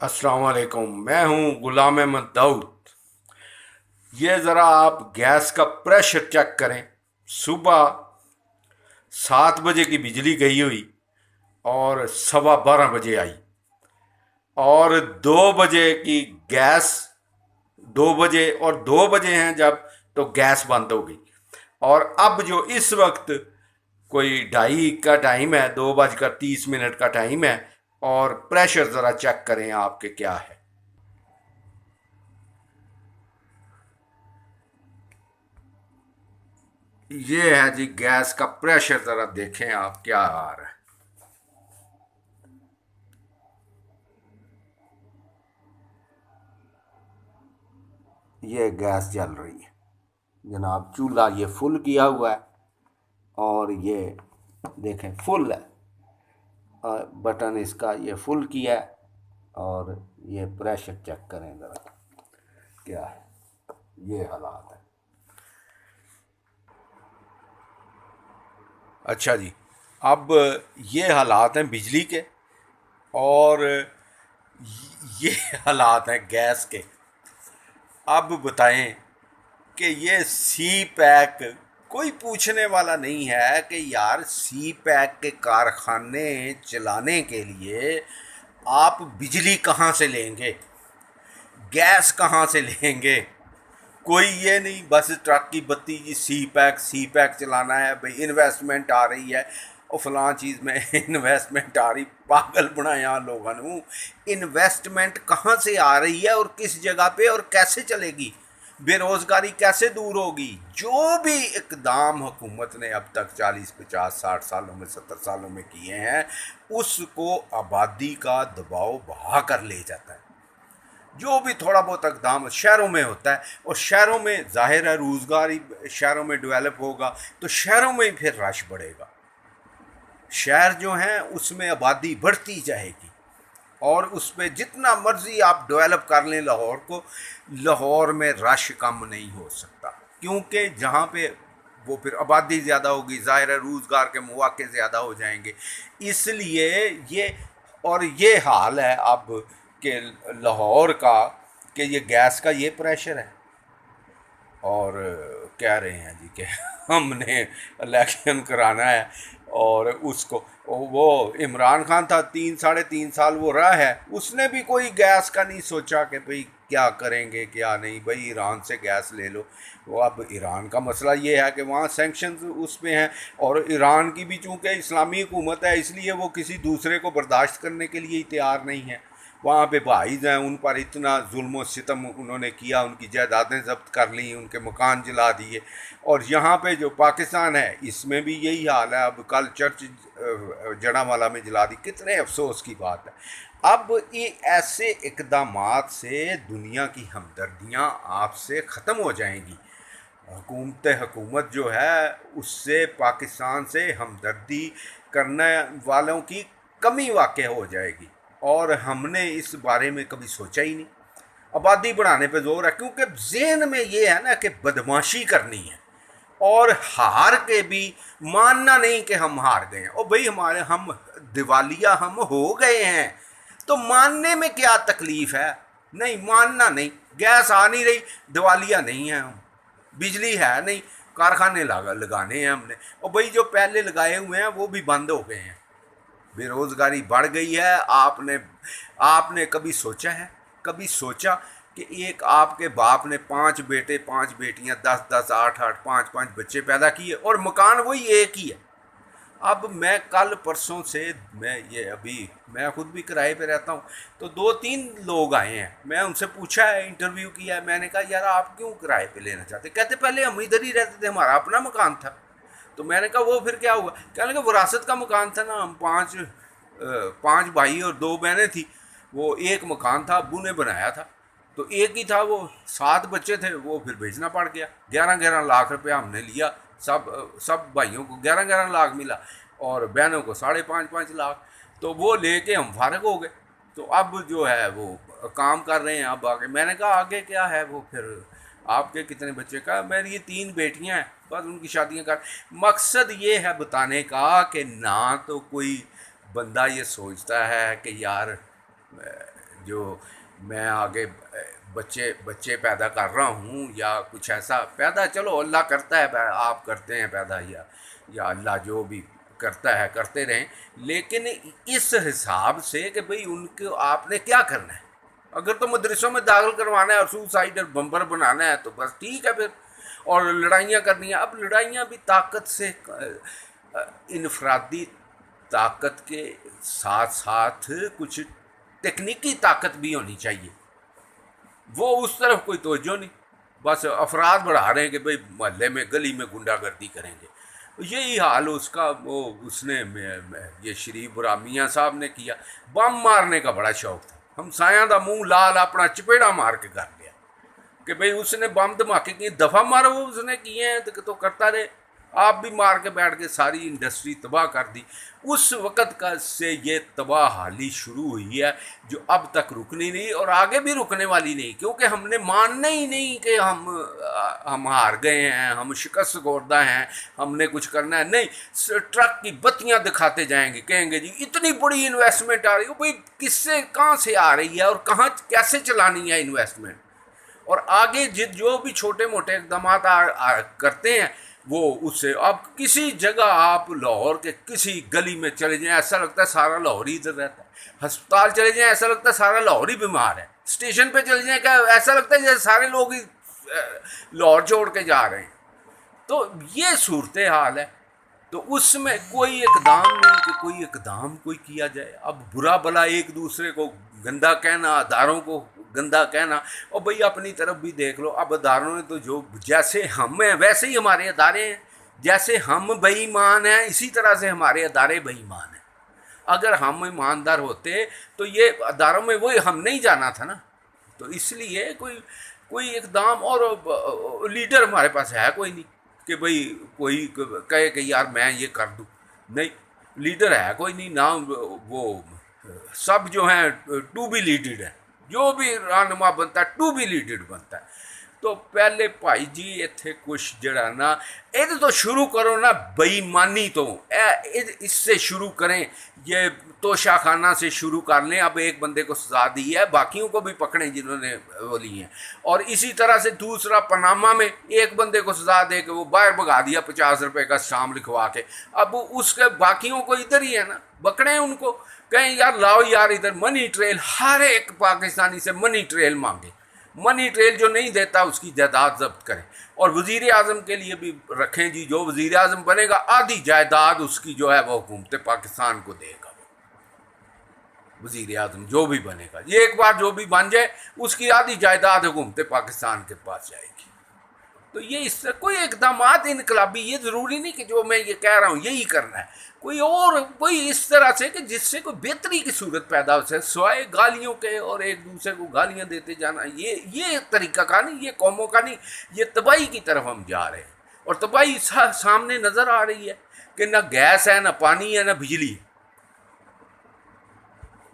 अस्सलाम वालेकुम। मैं हूं गुलाम अहमद दाऊद। ये ज़रा आप गैस का प्रेशर चेक करें। सुबह 7 बजे की बिजली गई हुई और 12:15 बजे आई, और 2 बजे की गैस, 2 बजे और 2 बजे हैं जब, तो गैस बंद हो गई। और अब जो इस वक्त कोई 2:30 का टाइम है, 2:30 का टाइम है, और प्रेशर ज़रा चेक करें आपके क्या है। ये है जी गैस का प्रेशर, ज़रा देखें आप क्या आ रहा है। ये गैस जल रही है जनाब। चूल्हा ये फुल किया हुआ है और ये देखें फुल है। बटन इसका ये फुल किया है, और ये प्रेशर चेक करें ज़रा क्या है। ये हालात है। अच्छा जी, अब ये हालात हैं बिजली के, और ये हालात हैं गैस के। अब बताएं कि ये सी पैक, कोई पूछने वाला नहीं है कि यार सी पैक के कारखाने चलाने के लिए आप बिजली कहाँ से लेंगे, गैस कहाँ से लेंगे। कोई ये नहीं बस ट्रक की बत्ती जी, सी पैक चलाना है भाई, इन्वेस्टमेंट आ रही है और फलां चीज़ में इन्वेस्टमेंट आ रही। पागल बनाया लोगों ने। इन्वेस्टमेंट कहाँ से आ रही है और किस जगह पे और कैसे चलेगी, बेरोज़गारी कैसे दूर होगी। जो भी इकदाम हुकूमत ने अब तक 40 50 60 सालों में 70 सालों में किए हैं, उसको आबादी का दबाव बहा कर ले जाता है। जो भी थोड़ा बहुत इकदाम शहरों में होता है, और शहरों में जाहिर है रोज़गार ही शहरों में डेवलप होगा, तो शहरों में ही फिर रश बढ़ेगा। शहर जो हैं उसमें आबादी बढ़ती जाएगी, और उस पर जितना मर्जी आप डेवलप कर लें लाहौर को, लाहौर में रश कम नहीं हो सकता, क्योंकि जहाँ पे वो फिर आबादी ज़्यादा होगी, ज़ाहिर है रोज़गार के मौके ज़्यादा हो जाएंगे। इसलिए ये, और ये हाल है अब कि लाहौर का, कि ये गैस का ये प्रेशर है। और कह रहे हैं जी कि हमने इलेक्शन कराना है, और उसको वो इमरान खान था 3 साढ़े 3 साल वो रहा है, उसने भी कोई गैस का नहीं सोचा कि भाई क्या करेंगे क्या नहीं, भाई ईरान से गैस ले लो। वो अब ईरान का मसला ये है कि वहाँ सेंक्शंस उस पे हैं, और ईरान की भी चूँकि इस्लामी हुकूमत है, इसलिए वो किसी दूसरे को बर्दाश्त करने के लिए ही तैयार नहीं है। वहाँ पे भाईज हैं, उन पर इतना जुल्म सितम उन्होंने किया, उनकी जायदादें जब्त कर ली, उनके मकान जला दिए। और यहाँ पे जो पाकिस्तान है, इसमें भी यही हाल है। अब कल चर्च जड़ावाला में जला दी, कितने अफसोस की बात है। अब ये ऐसे इकदामात से दुनिया की हमदर्दियाँ आपसे ख़त्म हो जाएंगी। हुकूमत जो है उससे, पाकिस्तान से हमदर्दी करने वालों की कमी वाक़ हो जाएगी। और हमने इस बारे में कभी सोचा ही नहीं। आबादी बढ़ाने पे जोर है, क्योंकि जेहन में ये है ना कि बदमाशी करनी है, और हार के भी मानना नहीं कि हम हार गए हैं। और भाई हम दिवालिया हम हो गए हैं, तो मानने में क्या तकलीफ है। नहीं मानना नहीं, गैस आ नहीं रही, दिवालिया नहीं है हम, बिजली है नहीं, कारखाने लगाने हैं हमने। और भाई जो पहले लगाए हुए हैं वो भी बंद हो गए हैं। बेरोज़गारी बढ़ गई है। आपने आपने कभी सोचा है, कभी सोचा कि एक आपके बाप ने 5 बेटे 5 बेटियां, 10 10 8 8 5 5 बच्चे पैदा किए, और मकान वही एक ही है। अब मैं कल परसों से, मैं खुद भी किराए पे रहता हूँ, तो 2 3 लोग आए हैं। मैं उनसे पूछा है, इंटरव्यू किया है, मैंने कहा यार आप क्यों किराए पे लेना चाहते। कहते पहले हम इधर ही रहते थे, हमारा अपना मकान था। तो मैंने कहा वो फिर क्या हुआ। कहने लगे विरासत का मकान था ना, हम 5 भाई और 2 बहनें थी। वो एक मकान था, अब्बू ने बनाया था, तो एक ही था, वो 7 बच्चे थे, वो फिर भेजना पड़ गया। 11 11 लाख रुपया हमने लिया, सब भाइयों को 11 11 लाख मिला, और बहनों को 5.5 5 लाख। तो वो लेके हम फारग हो गए। तो अब जो है वो काम कर रहे हैं। अब आगे, मैंने कहा आगे क्या है, वो फिर आपके कितने बच्चे का, मेरी ये 3 बेटियां हैं, बस उनकी शादियां कर। मकसद ये है बताने का कि ना तो कोई बंदा ये सोचता है कि यार جو میں آگے بچے پیدا کر رہا ہوں یا کچھ ایسا پیدا، چلو اللہ کرتا ہے، آپ کرتے ہیں پیدا، یا اللہ جو بھی کرتا ہے کرتے رہیں، لیکن اس حساب سے کہ بھئی ان کو آپ نے کیا کرنا ہے۔ اگر تو مدرسوں میں داخل کروانا ہے اور سوسائڈ اور بمبر بنانا ہے تو بس ٹھیک ہے پھر، اور لڑائیاں کرنی ہیں۔ اب لڑائیاں بھی طاقت سے، انفرادی طاقت کے ساتھ ساتھ کچھ تکنیکی طاقت بھی ہونی چاہیے، وہ اس طرف کوئی توجہ نہیں، بس افراد بڑھا رہے ہیں کہ بھئی محلے میں گلی میں گنڈا گردی کریں گے۔ یہی حال اس کا، اس نے یہ شریف برا میاں صاحب نے کیا، بم مارنے کا بڑا شوق تھا، ہم سایاں دا منہ لال اپنا چپیڑا مار کے کر لیا کہ بھئی اس نے بم دھماکے کیے، دفعہ مارو اس نے کیے ہیں تو کرتا رہے، آپ بھی مار کے بیٹھ کے ساری انڈسٹری تباہ کر دی۔ اس وقت کا سے یہ تباہ حالی شروع ہوئی ہے جو اب تک رکنی نہیں اور آگے بھی رکنے والی نہیں، کیونکہ ہم نے ماننا ہی نہیں کہ ہم ہار گئے ہیں، ہم شکست خوردہ ہیں، ہم نے کچھ کرنا ہے نہیں۔ ٹرک کی بتیاں دکھاتے جائیں گے، کہیں گے جی اتنی بڑی انویسٹمنٹ آ رہی ہے، بھئی کس سے کہاں سے آ رہی ہے اور کہاں کیسے چلانی ہے انویسٹمنٹ، اور آگے جو بھی چھوٹے موٹے اقدامات کرتے ہیں وہ اس سے۔ اب کسی جگہ آپ لاہور کے کسی گلی میں چلے جائیں ایسا لگتا ہے سارا لاہور ہی ادھر رہتا ہے، ہسپتال چلے جائیں ایسا لگتا ہے سارا لاہور ہی بیمار ہے، اسٹیشن پہ چلے جائیں کہ ایسا لگتا ہے جیسے سارے لوگ ہی لاہور چھوڑ کے جا رہے ہیں۔ تو یہ صورتحال ہے، تو اس میں کوئی اقدام نہیں کہ کوئی اقدام کوئی کیا جائے۔ اب برا بلا ایک دوسرے کو گندا کہنا، اداروں کو گندا کہنا، اور بھئی اپنی طرف بھی دیکھ لو، اب اداروں نے تو جو جیسے ہم ہیں ویسے ہی ہمارے ادارے ہیں، جیسے ہم بے ایمان ہیں اسی طرح سے ہمارے ادارے بے ایمان ہیں۔ اگر ہم ایماندار ہوتے تو یہ اداروں میں وہی ہم نہیں جانا تھا نا۔ تو اس لیے کوئی اقدام، اور لیڈر ہمارے پاس ہے کوئی نہیں کہ بھئی کوئی کہے کہ یار میں یہ کر دوں، نہیں، لیڈر ہے کوئی نہیں، نہ وہ سب جو ہیں ٹو بی لیڈڈ ہیں، جو بھی رہنما بنتا ہے ٹو بی لیڈڈ بنتا ہے۔ تو پہلے بھائی جی اتنے کچھ جڑا نا یہ تو شروع کرو نا بے ایمانی، تو اس سے شروع کریں، یہ توشہ خانہ سے شروع کر لیں۔ اب ایک بندے کو سزا دی ہے، باقیوں کو بھی پکڑیں جنہوں نے وہ لی ہیں، اور اسی طرح سے دوسرا پاناما میں ایک بندے کو سزا دے کے وہ باہر بھگا دیا 50 روپے کا اسٹامپ لکھوا کے، اب اس کے باقیوں کو ادھر ہی ہے نا، پکڑیں ان کو، کہیں یار لاؤ یار ادھر منی ٹریل، ہر ایک پاکستانی سے منی ٹریل مانگے، منی ٹریل جو نہیں دیتا اس کی جائیداد ضبط کریں، اور وزیر اعظم کے لیے بھی رکھیں جی، جو وزیر اعظم بنے گا آدھی جائیداد اس کی جو ہے وہ حکومت پاکستان کو دے گا، وزیر اعظم جو بھی بنے گا، یہ ایک بار جو بھی بن جائے اس کی آدھی جائیداد حکومت پاکستان کے پاس جائے گی۔ تو یہ اس سے کوئی اقدامات انقلابی، یہ ضروری نہیں کہ جو میں یہ کہہ رہا ہوں یہی کرنا ہے، کوئی اس طرح سے کہ جس سے کوئی بہتری کی صورت پیدا ہو سکے، سوائے گالیوں کے اور ایک دوسرے کو گالیاں دیتے جانا، یہ طریقہ کا نہیں، یہ قوموں کا نہیں، یہ تباہی کی طرف ہم جا رہے ہیں، اور تباہی سامنے نظر آ رہی ہے کہ نہ گیس ہے، نہ پانی ہے، نہ بجلی ہے۔